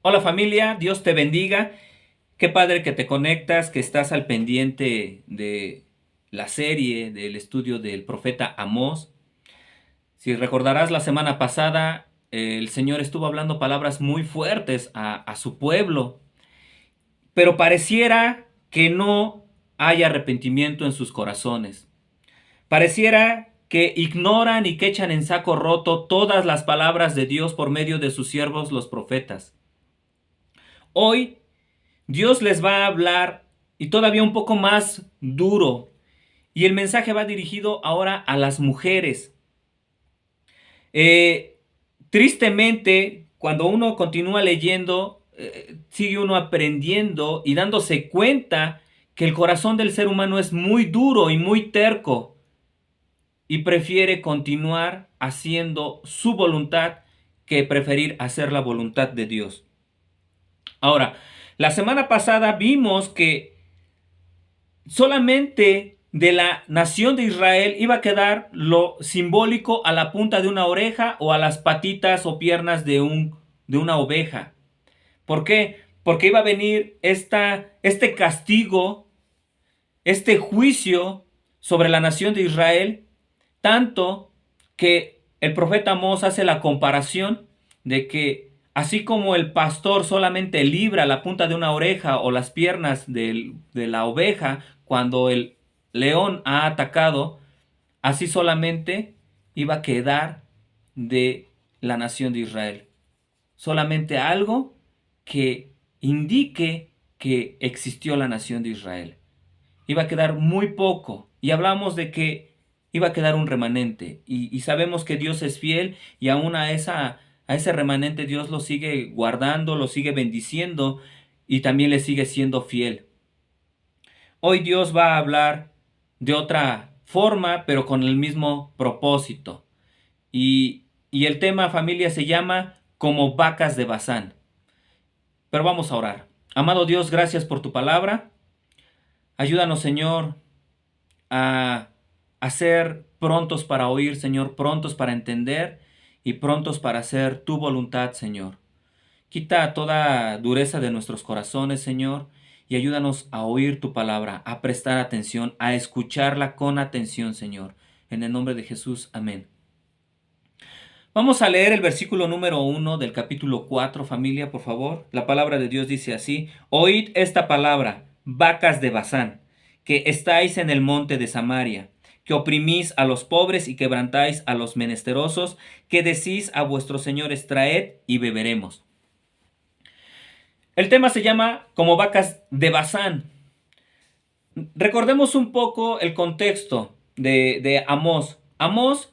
Hola familia, Dios te bendiga. Qué padre que te conectas, que estás al pendiente de la serie, del estudio del profeta Amós. Si recordarás la semana pasada, el Señor estuvo hablando palabras muy fuertes a su pueblo, pero pareciera que no hay arrepentimiento en sus corazones. Pareciera que ignoran y que echan en saco roto todas las palabras de Dios por medio de sus siervos los profetas. Hoy Dios les va a hablar y todavía un poco más duro. Y el mensaje va dirigido ahora a las mujeres. Eh, Tristemente, cuando uno continúa leyendo, sigue uno aprendiendo y dándose cuenta que el corazón del ser humano es muy duro y muy terco y prefiere continuar haciendo su voluntad que preferir hacer la voluntad de Dios. Ahora, la semana pasada vimos que solamente de la nación de Israel iba a quedar lo simbólico a la punta de una oreja o a las patitas o piernas de una oveja. ¿Por qué? Porque iba a venir este castigo, este juicio sobre la nación de Israel, tanto que el profeta Amós hace la comparación de que así como el pastor solamente libra la punta de una oreja o las piernas de la oveja cuando el león ha atacado, así solamente iba a quedar de la nación de Israel. Solamente algo que indique que existió la nación de Israel. Iba a quedar muy poco. Y hablamos de que iba a quedar un remanente. Y sabemos que Dios es fiel y aún a ese remanente Dios lo sigue guardando, lo sigue bendiciendo y también le sigue siendo fiel. Hoy Dios va a hablar de otra forma, pero con el mismo propósito. Y el tema, familia, se llama como vacas de Bazán. Pero vamos a orar. Amado Dios, gracias por tu palabra. Ayúdanos, Señor, a ser prontos para oír, Señor, prontos para entender y prontos para hacer tu voluntad, Señor. Quita toda dureza de nuestros corazones, Señor, y ayúdanos a oír tu palabra, a prestar atención, a escucharla con atención, Señor. En el nombre de Jesús, amén. Vamos a leer el versículo número 1 del capítulo 4, familia, por favor. La palabra de Dios dice así: Oíd esta palabra, vacas de Bazán, que estáis en el monte de Samaria, que oprimís a los pobres y quebrantáis a los menesterosos, que decís a vuestros señores: traed y beberemos. El tema se llama como vacas de Bazán. Recordemos un poco el contexto de Amós. Amós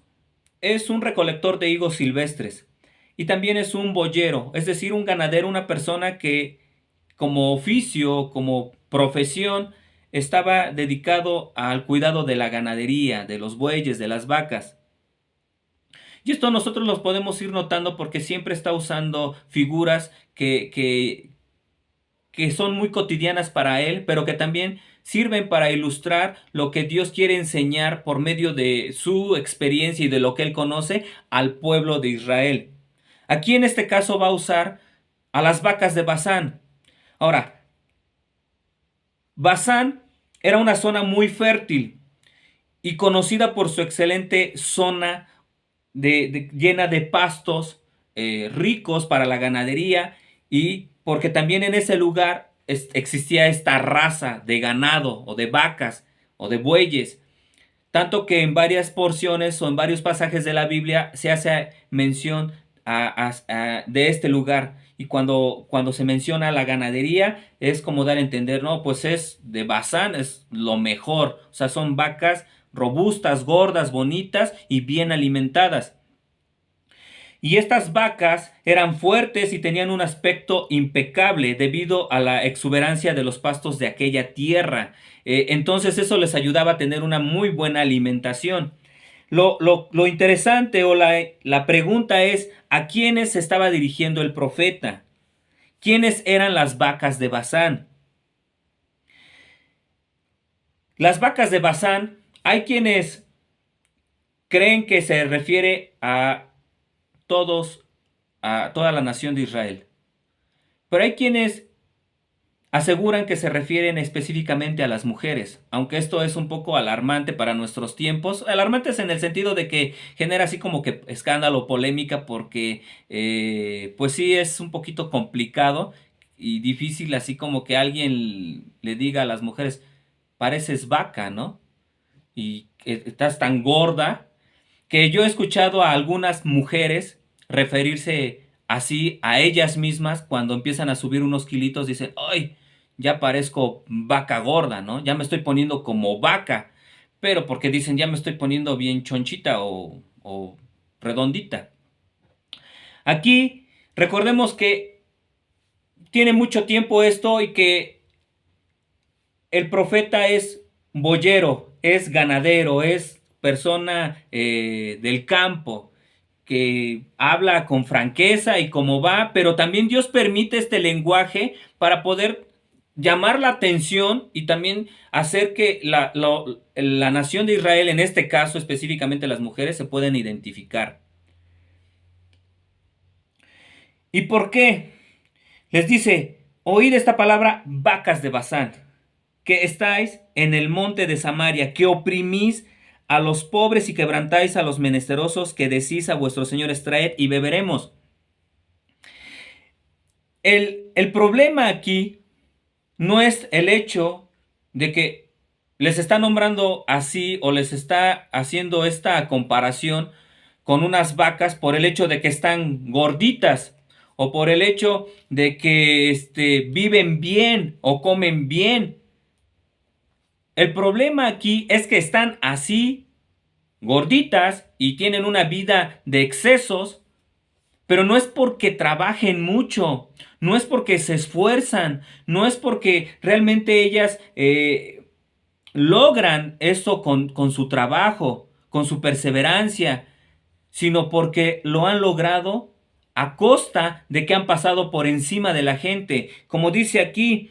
es un recolector de higos silvestres y también es un boyero, es decir, un ganadero, una persona que como oficio, como profesión, estaba dedicado al cuidado de la ganadería, de los bueyes, de las vacas. Y esto nosotros los podemos ir notando porque siempre está usando figuras que son muy cotidianas para él, pero que también sirven para ilustrar lo que Dios quiere enseñar por medio de su experiencia y de lo que él conoce al pueblo de Israel. Aquí en este caso va a usar a las vacas de Bazán. Ahora, Bazán era una zona muy fértil y conocida por su excelente zona llena de pastos ricos para la ganadería y porque también en ese lugar existía esta raza de ganado o de vacas o de bueyes. Tanto que en varias porciones o en varios pasajes de la Biblia se hace mención de este lugar. Y cuando se menciona la ganadería, es como dar a entender, no, pues es de Bazán, es lo mejor. O sea, son vacas robustas, gordas, bonitas y bien alimentadas. Y estas vacas eran fuertes y tenían un aspecto impecable debido a la exuberancia de los pastos de aquella tierra. Entonces eso les ayudaba a tener una muy buena alimentación. Lo interesante o la pregunta es, ¿a quiénes se estaba dirigiendo el profeta? ¿Quiénes eran las vacas de Bazán? Las vacas de Bazán, hay quienes creen que se refiere a todos, a toda la nación de Israel. Pero hay quienes aseguran que se refieren específicamente a las mujeres, aunque esto es un poco alarmante para nuestros tiempos. Alarmantes en el sentido de que genera así como que escándalo, polémica, porque pues sí es un poquito complicado y difícil así como que alguien le diga a las mujeres, pareces vaca, ¿no? Y estás tan gorda, que yo he escuchado a algunas mujeres referirse así a ellas mismas cuando empiezan a subir unos kilitos, dicen, ¡ay! Ya parezco vaca gorda, ¿no? Ya me estoy poniendo como vaca, pero porque dicen, ya me estoy poniendo bien chonchita o redondita. Aquí recordemos que tiene mucho tiempo esto y que el profeta es boyero, es ganadero, es persona del campo, que habla con franqueza y cómo va, pero también Dios permite este lenguaje para poder llamar la atención y también hacer que la nación de Israel, en este caso específicamente las mujeres, se puedan identificar. ¿Y por qué? Les dice, oíd esta palabra, vacas de Basán, que estáis en el monte de Samaria, que oprimís a los pobres y quebrantáis a los menesterosos, que decís a vuestros señores, traed y beberemos. El problema aquí no es el hecho de que les está nombrando así o les está haciendo esta comparación con unas vacas por el hecho de que están gorditas o por el hecho de que viven bien o comen bien. El problema aquí es que están así, gorditas, y tienen una vida de excesos, pero no es porque trabajen mucho, no es porque se esfuerzan, no es porque realmente ellas logran eso con su trabajo, con su perseverancia, sino porque lo han logrado a costa de que han pasado por encima de la gente. Como dice aquí,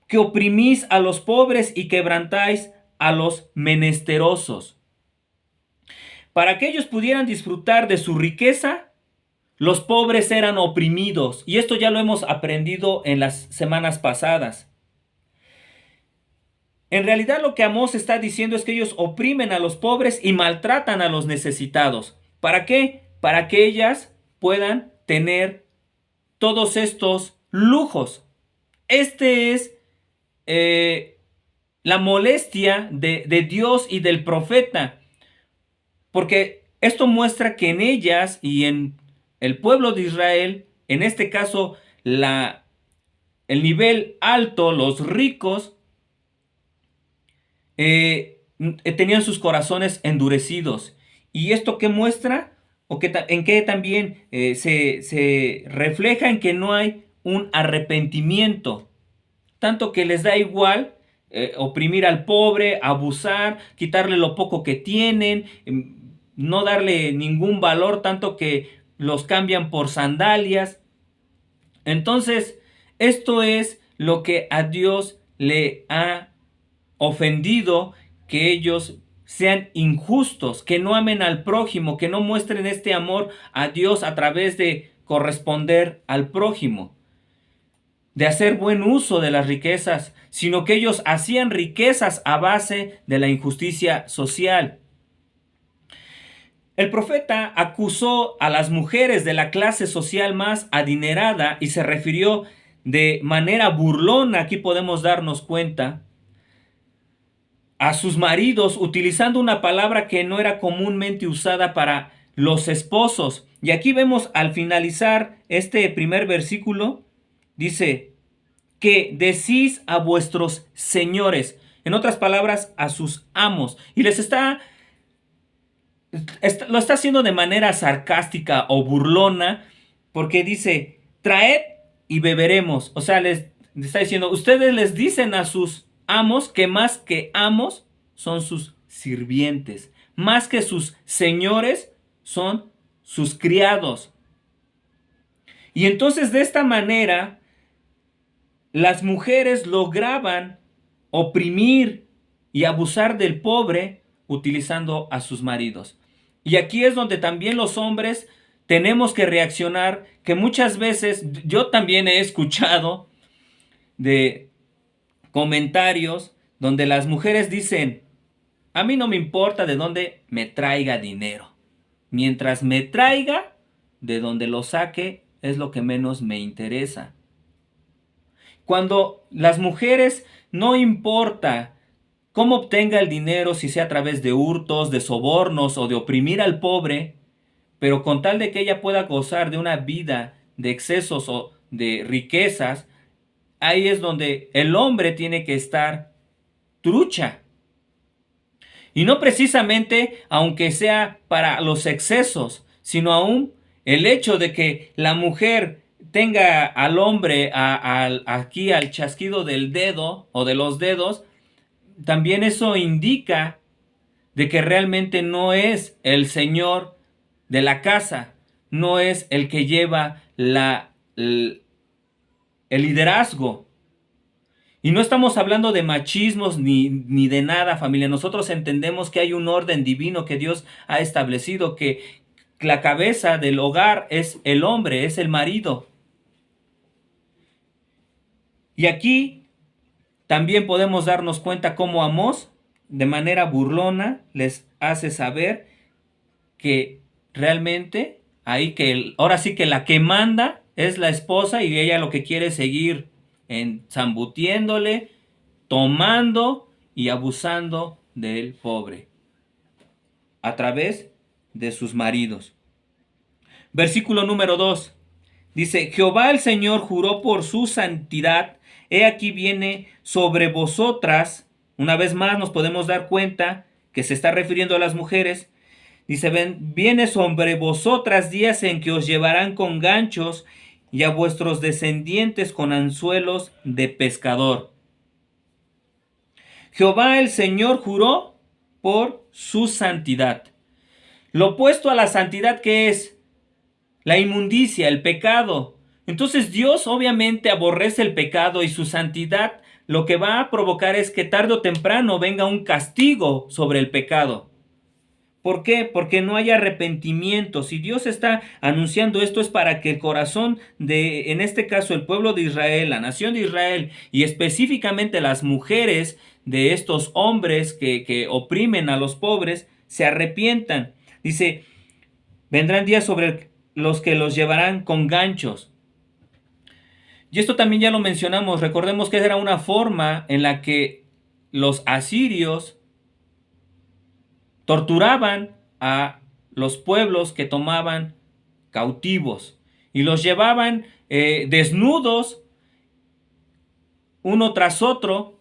que oprimís a los pobres y quebrantáis a los menesterosos. Para que ellos pudieran disfrutar de su riqueza, los pobres eran oprimidos. Y esto ya lo hemos aprendido en las semanas pasadas. En realidad lo que Amós está diciendo es que ellos oprimen a los pobres y maltratan a los necesitados. ¿Para qué? Para que ellas puedan tener todos estos lujos. Este es la molestia de Dios y del profeta, porque esto muestra que en ellas y en el pueblo de Israel, en este caso el nivel alto, los ricos, tenían sus corazones endurecidos. ¿Y esto qué muestra? ¿En qué también se refleja? En que no hay un arrepentimiento. Tanto que les da igual oprimir al pobre, abusar, quitarle lo poco que tienen, no darle ningún valor, tanto que los cambian por sandalias. Entonces, esto es lo que a Dios le ha ofendido, que ellos sean injustos, que no amen al prójimo, que no muestren este amor a Dios a través de corresponder al prójimo, de hacer buen uso de las riquezas, sino que ellos hacían riquezas a base de la injusticia social. El profeta acusó a las mujeres de la clase social más adinerada y se refirió de manera burlona, aquí podemos darnos cuenta, a sus maridos, utilizando una palabra que no era comúnmente usada para los esposos. Y aquí vemos al finalizar este primer versículo, dice, que decís a vuestros señores, en otras palabras, a sus amos, y les lo está haciendo de manera sarcástica o burlona, porque dice, traed y beberemos. O sea, les está diciendo, ustedes les dicen a sus amos que más que amos son sus sirvientes, más que sus señores son sus criados. Y entonces de esta manera las mujeres lograban oprimir y abusar del pobre utilizando a sus maridos. Y aquí es donde también los hombres tenemos que reaccionar, que muchas veces yo también he escuchado de comentarios donde las mujeres dicen: a mí no me importa de dónde me traiga dinero. Mientras me traiga, de donde lo saque, es lo que menos me interesa. Cuando las mujeres no importa cómo obtenga el dinero, si sea a través de hurtos, de sobornos o de oprimir al pobre, pero con tal de que ella pueda gozar de una vida de excesos o de riquezas, ahí es donde el hombre tiene que estar trucha. Y no precisamente aunque sea para los excesos, sino aún el hecho de que la mujer tenga al hombre aquí al chasquido del dedo o de los dedos, también eso indica de que realmente no es el señor de la casa, no es el que lleva el liderazgo. Y no estamos hablando de machismos ni de nada, familia. Nosotros entendemos que hay un orden divino que Dios ha establecido, que la cabeza del hogar es el hombre, es el marido. Y aquí también podemos darnos cuenta cómo Amós, de manera burlona, les hace saber que realmente ahora sí que la que manda es la esposa y ella lo que quiere es seguir zambutiéndole, tomando y abusando del pobre a través de sus maridos. Versículo número 2. Dice: Jehová el Señor juró por su santidad, he aquí viene sobre vosotras. Una vez más nos podemos dar cuenta que se está refiriendo a las mujeres. Dice: viene sobre vosotras días en que os llevarán con ganchos y a vuestros descendientes con anzuelos de pescador. Jehová el Señor juró por su santidad. Lo opuesto a la santidad, ¿qué es? La inmundicia, el pecado. Entonces Dios obviamente aborrece el pecado, y su santidad lo que va a provocar es que tarde o temprano venga un castigo sobre el pecado. ¿Por qué? Porque no hay arrepentimiento. Si Dios está anunciando esto, es para que el corazón de, en este caso, el pueblo de Israel, la nación de Israel, y específicamente las mujeres de estos hombres que oprimen a los pobres, se arrepientan. Dice: vendrán días sobre los que los llevarán con ganchos. Y esto también ya lo mencionamos. Recordemos que era una forma en la que los asirios torturaban a los pueblos que tomaban cautivos y los llevaban desnudos uno tras otro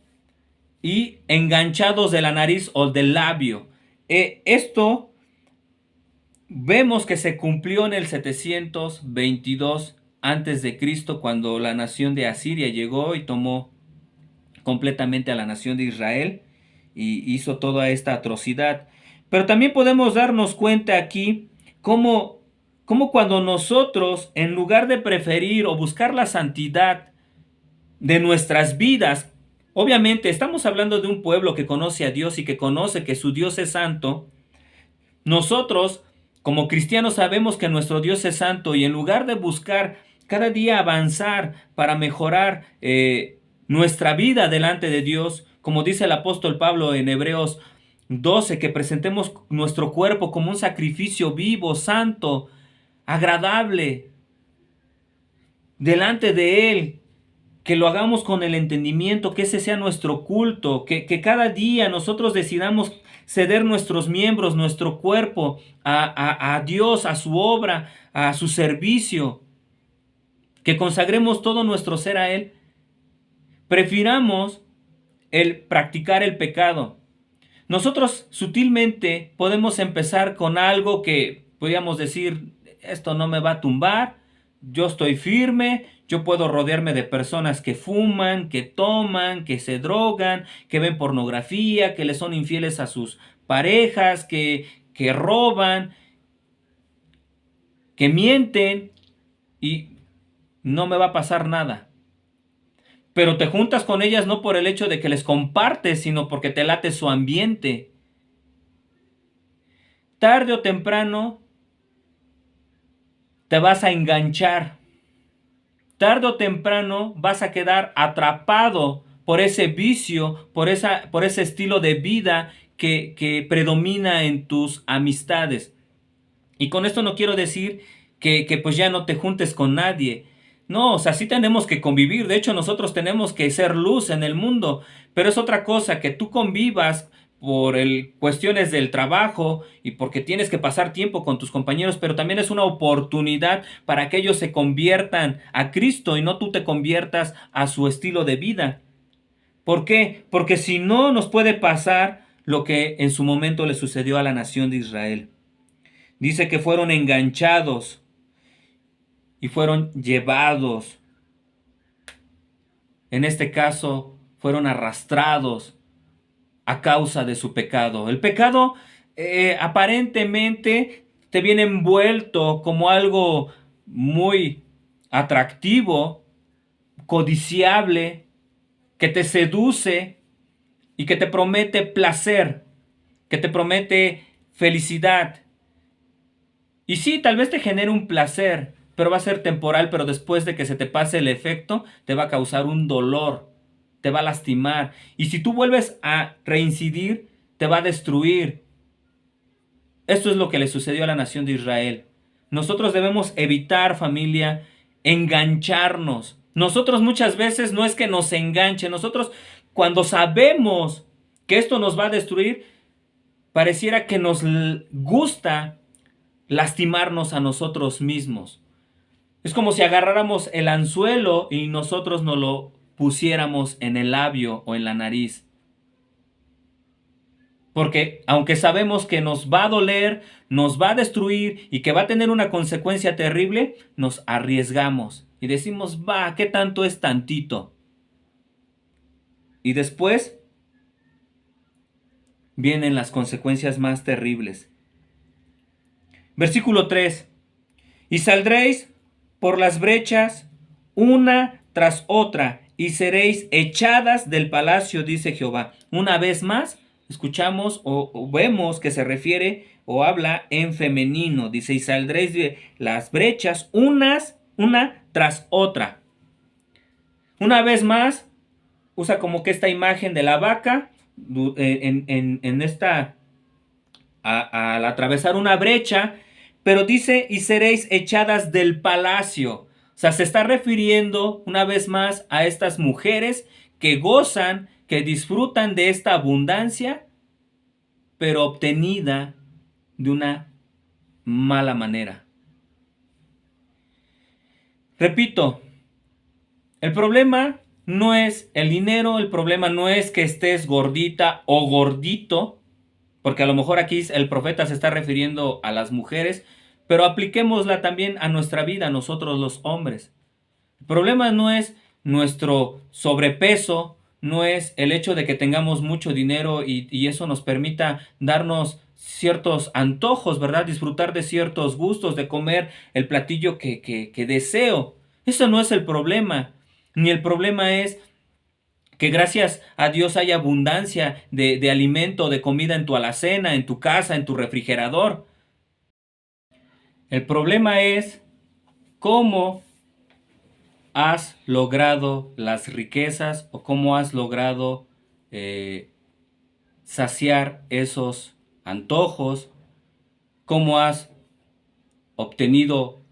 y enganchados de la nariz o del labio. Esto vemos que se cumplió en el 722 antes de Cristo, cuando la nación de Asiria llegó y tomó completamente a la nación de Israel y hizo toda esta atrocidad. Pero también podemos darnos cuenta aquí cómo cuando nosotros, en lugar de preferir o buscar la santidad de nuestras vidas, obviamente estamos hablando de un pueblo que conoce a Dios y que conoce que su Dios es santo. Nosotros, como cristianos, sabemos que nuestro Dios es santo, y en lugar de buscar cada día avanzar para mejorar nuestra vida delante de Dios, como dice el apóstol Pablo en Hebreos 12, que presentemos nuestro cuerpo como un sacrificio vivo, santo, agradable delante de Él, que lo hagamos con el entendimiento, que ese sea nuestro culto, que cada día nosotros decidamos ceder nuestros miembros, nuestro cuerpo a Dios, a su obra, a su servicio, que consagremos todo nuestro ser a Él. Prefiramos el practicar el pecado. Nosotros sutilmente podemos empezar con algo que podríamos decir: esto no me va a tumbar, yo estoy firme, yo puedo rodearme de personas que fuman, que toman, que se drogan, que ven pornografía, que le son infieles a sus parejas, que roban, que mienten, y no me va a pasar nada. Pero te juntas con ellas no por el hecho de que les compartes, sino porque te late su ambiente. Tarde o temprano te vas a enganchar. Tarde o temprano vas a quedar atrapado por ese vicio, por ese estilo de vida que predomina en tus amistades. Y con esto no quiero decir que pues ya no te juntes con nadie. No, o sea, sí tenemos que convivir. De hecho, nosotros tenemos que ser luz en el mundo. Pero es otra cosa que tú convivas por cuestiones del trabajo y porque tienes que pasar tiempo con tus compañeros, pero también es una oportunidad para que ellos se conviertan a Cristo y no tú te conviertas a su estilo de vida. ¿Por qué? Porque si no, nos puede pasar lo que en su momento le sucedió a la nación de Israel. Dice que fueron enganchados y fueron llevados. En este caso, fueron arrastrados a causa de su pecado. El pecado aparentemente te viene envuelto como algo muy atractivo, codiciable, que te seduce y que te promete placer, que te promete felicidad. Y sí, tal vez te genere un placer, pero va a ser temporal, pero después de que se te pase el efecto, te va a causar un dolor, te va a lastimar. Y si tú vuelves a reincidir, te va a destruir. Esto es lo que le sucedió a la nación de Israel. Nosotros debemos evitar, familia, engancharnos. Nosotros muchas veces no es que nos enganche. Nosotros cuando sabemos que esto nos va a destruir, pareciera que nos gusta lastimarnos a nosotros mismos. Es como si agarráramos el anzuelo y nosotros nos lo pusiéramos en el labio o en la nariz. Porque aunque sabemos que nos va a doler, nos va a destruir y que va a tener una consecuencia terrible, nos arriesgamos y decimos, va, ¿qué tanto es tantito? Y después vienen las consecuencias más terribles. Versículo 3. Y saldréis por las brechas una tras otra y seréis echadas del palacio, dice Jehová. Una vez más, escuchamos o vemos que se refiere o habla en femenino. Dice, y saldréis de las brechas una tras otra. Una vez más, usa como que esta imagen de la vaca en esta, al atravesar una brecha, pero dice, y seréis echadas del palacio. O sea, se está refiriendo una vez más a estas mujeres que gozan, que disfrutan de esta abundancia, pero obtenida de una mala manera. Repito, el problema no es el dinero, el problema no es que estés gordita o gordito, porque a lo mejor aquí el profeta se está refiriendo a las mujeres, pero apliquémosla también a nuestra vida, a nosotros los hombres. El problema no es nuestro sobrepeso, no es el hecho de que tengamos mucho dinero y eso nos permita darnos ciertos antojos, ¿verdad? Disfrutar de ciertos gustos, de comer el platillo que deseo. Eso no es el problema. Ni el problema es que gracias a Dios hay abundancia de alimento, de comida en tu alacena, en tu casa, en tu refrigerador. El problema es cómo has logrado las riquezas o cómo has logrado saciar esos antojos, cómo has obtenido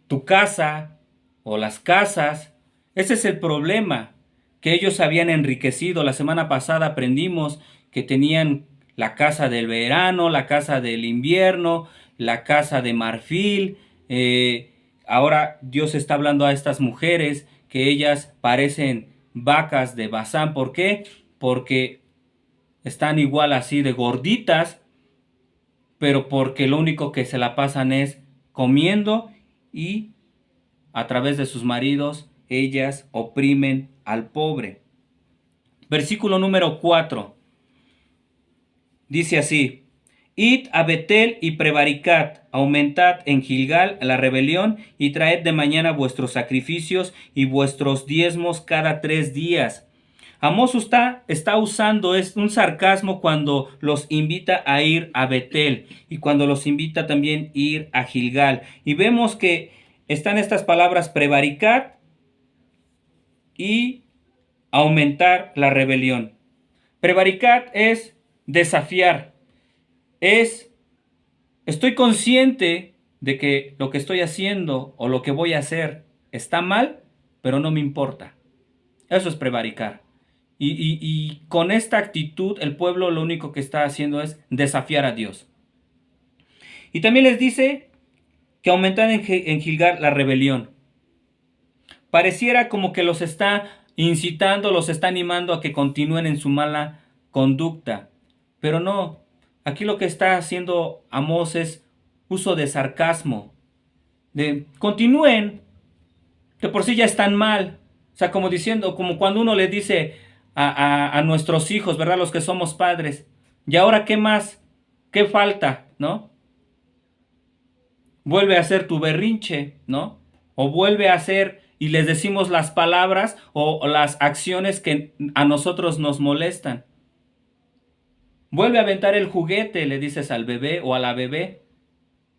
tu casa o las casas. Ese es el problema, que ellos habían enriquecido. La semana pasada aprendimos que tenían la casa del verano, la casa del invierno, la casa de marfil. Ahora Dios está hablando a estas mujeres que ellas parecen vacas de Basán. ¿Por qué? Porque están igual así de gorditas, pero porque lo único que se la pasan es comiendo y a través de sus maridos ellas oprimen al pobre. Versículo número 4. Dice así: Id a Betel y prevaricad, aumentad en Gilgal la rebelión y traed de mañana vuestros sacrificios y vuestros diezmos cada 3 días. Amós está usando un sarcasmo cuando los invita a ir a Betel y cuando los invita también a ir a Gilgal. Y vemos que están estas palabras prevaricar y aumentar la rebelión. Prevaricar es desafiar, estoy consciente de que lo que estoy haciendo o lo que voy a hacer está mal, pero no me importa. Eso es prevaricar. Y con esta actitud el pueblo lo único que está haciendo es desafiar a Dios. Y también les dice que aumentan en Gilgal la rebelión. Pareciera como que los está incitando, los está animando a que continúen en su mala conducta. Pero no, aquí lo que está haciendo Amós es uso de sarcasmo. De continúen, que por sí ya están mal. O sea, como diciendo, como cuando uno le dice a nuestros hijos, ¿verdad? Los que somos padres. ¿Y ahora qué más? ¿Qué falta? ¿No? Vuelve a hacer tu berrinche, ¿no? O vuelve a hacer y les decimos las palabras o las acciones que a nosotros nos molestan. Vuelve a aventar el juguete, le dices al bebé o a la bebé.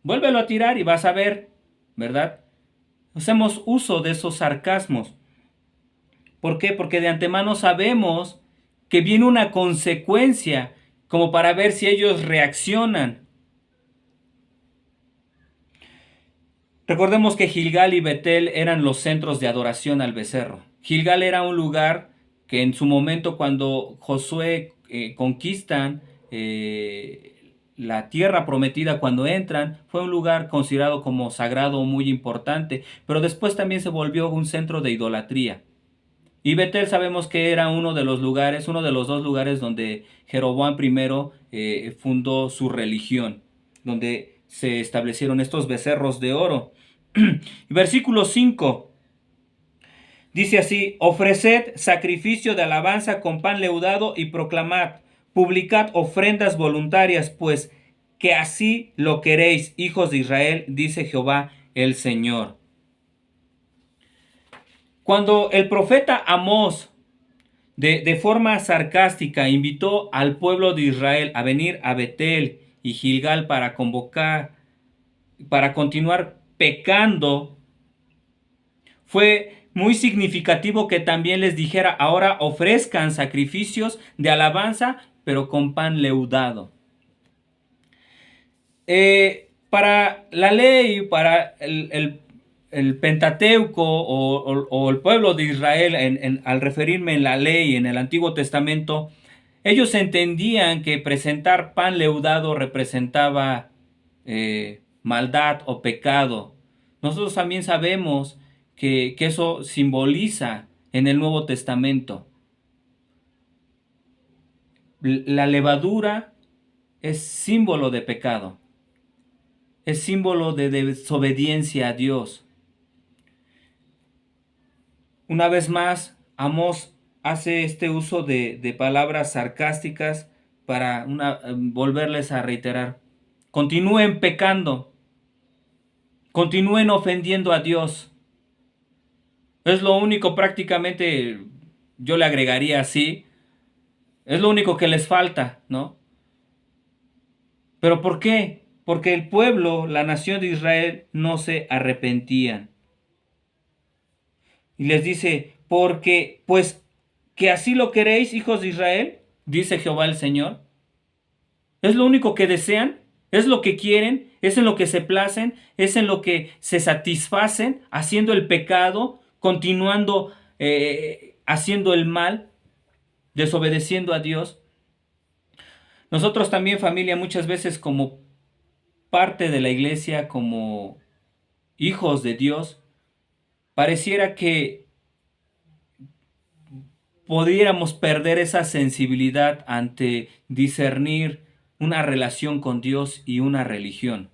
Vuélvelo a tirar y vas a ver, ¿verdad? Hacemos uso de esos sarcasmos. ¿Por qué? Porque de antemano sabemos que viene una consecuencia como para ver si ellos reaccionan. Recordemos que Gilgal y Betel eran los centros de adoración al becerro. Gilgal era un lugar que en su momento cuando Josué conquistan la tierra prometida, cuando entran, fue un lugar considerado como sagrado muy importante, pero después también se volvió un centro de idolatría. Y Betel sabemos que era uno de los dos lugares donde Jeroboam I fundó su religión, donde se establecieron estos becerros de oro. Versículo 5 dice así: ofreced sacrificio de alabanza con pan leudado y proclamad, publicad ofrendas voluntarias, pues que así lo queréis, hijos de Israel, dice Jehová el Señor. Cuando el profeta Amós de forma sarcástica invitó al pueblo de Israel a venir a Betel y Gilgal para continuar pecando, fue muy significativo que también les dijera: ahora ofrezcan sacrificios de alabanza, pero con pan leudado. Para la ley, para el Pentateuco o el pueblo de Israel, al referirme en la ley, en el Antiguo Testamento, ellos entendían que presentar pan leudado representaba maldad o pecado. Nosotros también sabemos que eso simboliza en el Nuevo Testamento. La levadura es símbolo de pecado, es símbolo de desobediencia a Dios. Una vez más, Amós hace este uso de palabras sarcásticas para volverles a reiterar: continúen pecando, continúen ofendiendo a Dios. Es lo único, prácticamente, yo le agregaría así, es lo único que les falta, ¿no? ¿Pero por qué? Porque el pueblo, la nación de Israel, no se arrepentían. Y les dice: porque, pues, que así lo queréis, hijos de Israel, dice Jehová el Señor. ¿Es lo único que desean? ¿Es lo que quieren? ¿Es en lo que se placen? ¿Es en lo que se satisfacen? Haciendo el pecado, continuando haciendo el mal, desobedeciendo a Dios. Nosotros también, familia, muchas veces como parte de la iglesia, como hijos de Dios, pareciera que pudiéramos perder esa sensibilidad ante discernir una relación con Dios y una religión.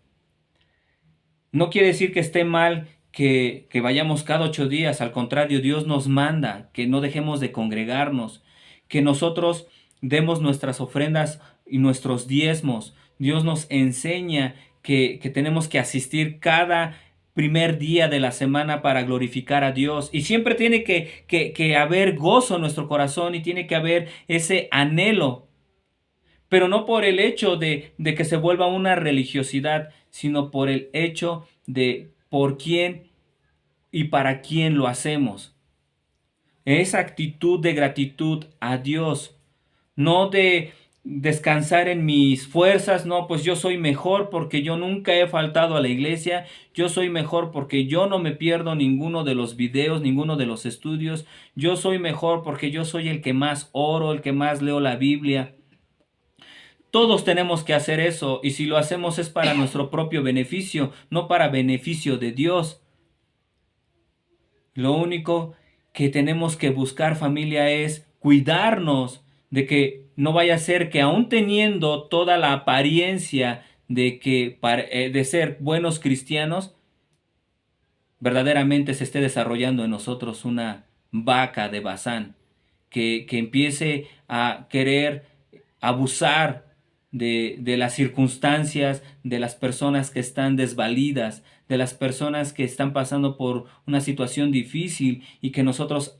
No quiere decir que esté mal que vayamos cada 8 días, al contrario, Dios nos manda que no dejemos de congregarnos, que nosotros demos nuestras ofrendas y nuestros diezmos. Dios nos enseña que tenemos que asistir cada primer día de la semana para glorificar a Dios. Y siempre tiene que haber gozo en nuestro corazón y tiene que haber ese anhelo, pero no por el hecho de que se vuelva una religiosidad, sino por el hecho de por quién y para quién lo hacemos. Esa actitud de gratitud a Dios, no de descansar en mis fuerzas, no, pues yo soy mejor porque yo nunca he faltado a la iglesia, yo soy mejor porque yo no me pierdo ninguno de los videos, ninguno de los estudios, yo soy mejor porque yo soy el que más oro, el que más leo la Biblia. Todos tenemos que hacer eso, y si lo hacemos es para nuestro propio beneficio, no para beneficio de Dios. Lo único que tenemos que buscar, familia, es cuidarnos de que no vaya a ser que, aún teniendo toda la apariencia de ser buenos cristianos, verdaderamente se esté desarrollando en nosotros una vaca de Bazán, que empiece a querer abusar de las circunstancias, de las personas que están desvalidas, de las personas que están pasando por una situación difícil, y que nosotros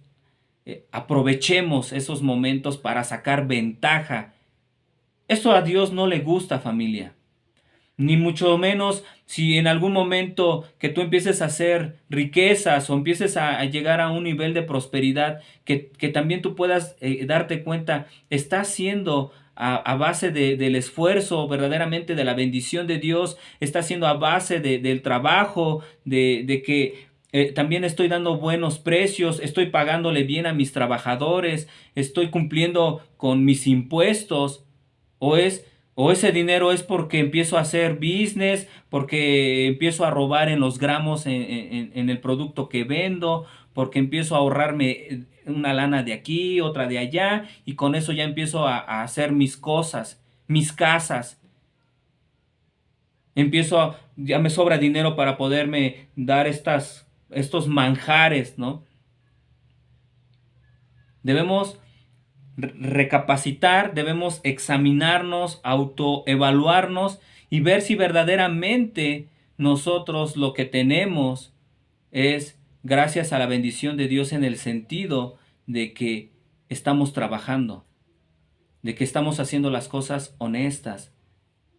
aprovechemos esos momentos para sacar ventaja. Eso a Dios no le gusta, familia. Ni mucho menos si en algún momento que tú empieces a hacer riquezas o empieces a llegar a un nivel de prosperidad, que también tú puedas darte cuenta, está siendo a base del esfuerzo, verdaderamente de la bendición de Dios, está siendo a base del trabajo, de que también estoy dando buenos precios, estoy pagándole bien a mis trabajadores, estoy cumpliendo con mis impuestos, o es o ese dinero es porque empiezo a hacer business, porque empiezo a robar en los gramos en el producto que vendo, porque empiezo a ahorrarme una lana de aquí, otra de allá, y con eso ya empiezo a hacer mis cosas, mis casas. Ya me sobra dinero para poderme dar estos manjares, ¿no? Debemos recapacitar, debemos examinarnos, autoevaluarnos y ver si verdaderamente nosotros lo que tenemos es gracias a la bendición de Dios, en el sentido de que estamos trabajando, de que estamos haciendo las cosas honestas,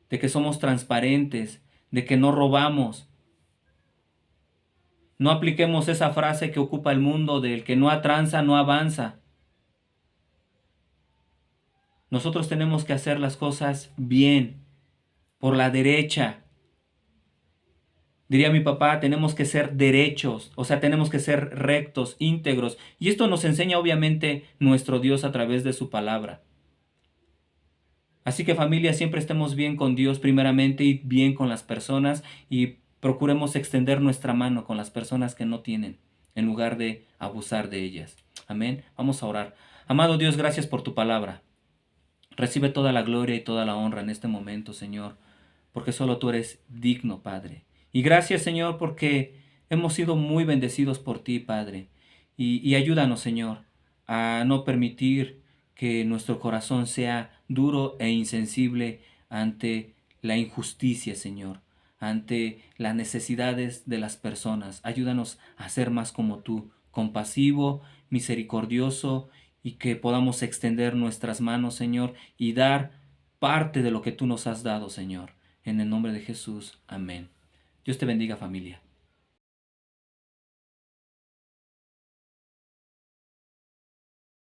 de que somos transparentes, de que no robamos. No apliquemos esa frase que ocupa el mundo del que no atranza, no avanza. Nosotros tenemos que hacer las cosas bien, por la derecha. Diría mi papá, tenemos que ser derechos, o sea, tenemos que ser rectos, íntegros. Y esto nos enseña obviamente nuestro Dios a través de su palabra. Así que, familia, siempre estemos bien con Dios primeramente y bien con las personas, y procuremos extender nuestra mano con las personas que no tienen, en lugar de abusar de ellas. Amén. Vamos a orar. Amado Dios, gracias por tu palabra. Recibe toda la gloria y toda la honra en este momento, Señor, porque solo tú eres digno, Padre. Y gracias, Señor, porque hemos sido muy bendecidos por ti, Padre. Y ayúdanos, Señor, a no permitir que nuestro corazón sea duro e insensible ante la injusticia, Señor, ante las necesidades de las personas. Ayúdanos a ser más como tú, compasivo, misericordioso, y que podamos extender nuestras manos, Señor, y dar parte de lo que tú nos has dado, Señor. En el nombre de Jesús. Amén. Dios te bendiga, familia.